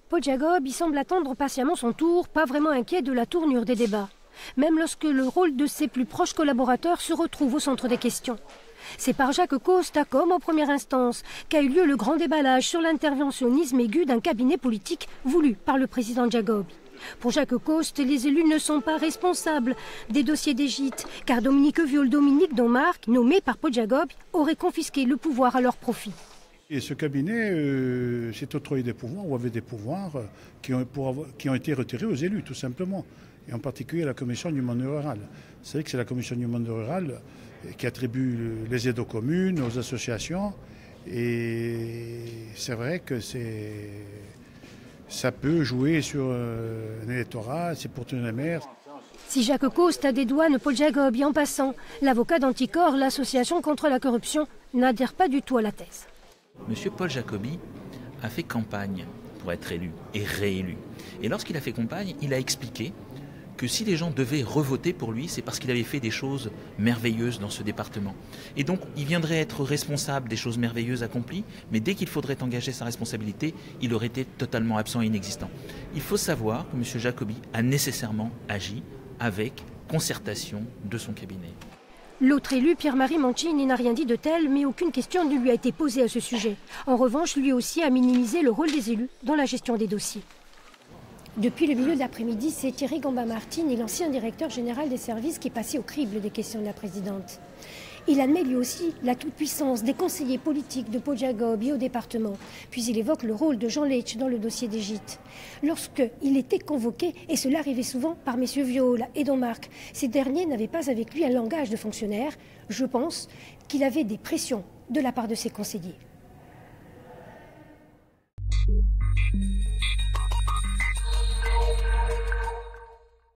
Paul Jacob y semble attendre patiemment son tour, pas vraiment inquiet de la tournure des débats. Même lorsque le rôle de ses plus proches collaborateurs se retrouve au centre des questions. C'est par Jacques Costa, comme en première instance, qu'a eu lieu le grand déballage sur l'interventionnisme aigu d'un cabinet politique voulu par le président Jacob. Pour Jacques Coste, les élus ne sont pas responsables des dossiers des gîtes, car Dominique Viol-Dominique Donmark, nommé par Paul Jacob, aurait confisqué le pouvoir à leur profit. Et ce cabinet s'est octroyé des pouvoirs, ou avait des pouvoirs qui ont été retirés aux élus, tout simplement. Et en particulier à la commission du monde rural. Vous savez que c'est la commission du monde rural qui attribue les aides aux communes, aux associations. Et c'est vrai que ça peut jouer sur un électorat, c'est pour tenir les maires. Si Jacques Coste dédouane Paul Jacob en passant, l'avocat d'Anticor, l'association contre la corruption, n'adhère pas du tout à la thèse. Monsieur Paul Jacobi a fait campagne pour être élu et réélu. Et lorsqu'il a fait campagne, il a expliqué que si les gens devaient revoter pour lui, c'est parce qu'il avait fait des choses merveilleuses dans ce département. Et donc, il viendrait être responsable des choses merveilleuses accomplies, mais dès qu'il faudrait engager sa responsabilité, il aurait été totalement absent et inexistant. Il faut savoir que M. Jacobi a nécessairement agi avec concertation de son cabinet. L'autre élu, Pierre-Marie Mancini, n'a rien dit de tel, mais aucune question ne lui a été posée à ce sujet. En revanche, lui aussi a minimisé le rôle des élus dans la gestion des dossiers. Depuis le milieu de l'après-midi, c'est Thierry Gamba-Martine, l'ancien directeur général des services, qui est passé au crible des questions de la présidente. Il admet lui aussi la toute-puissance des conseillers politiques de Paul Jacob au département. Puis il évoque le rôle de Jean Leitch dans le dossier des gîtes. Lorsqu'il était convoqué, et cela arrivait souvent par messieurs Viol et Donmark, ces derniers n'avaient pas avec lui un langage de fonctionnaire. Je pense qu'il avait des pressions de la part de ses conseillers.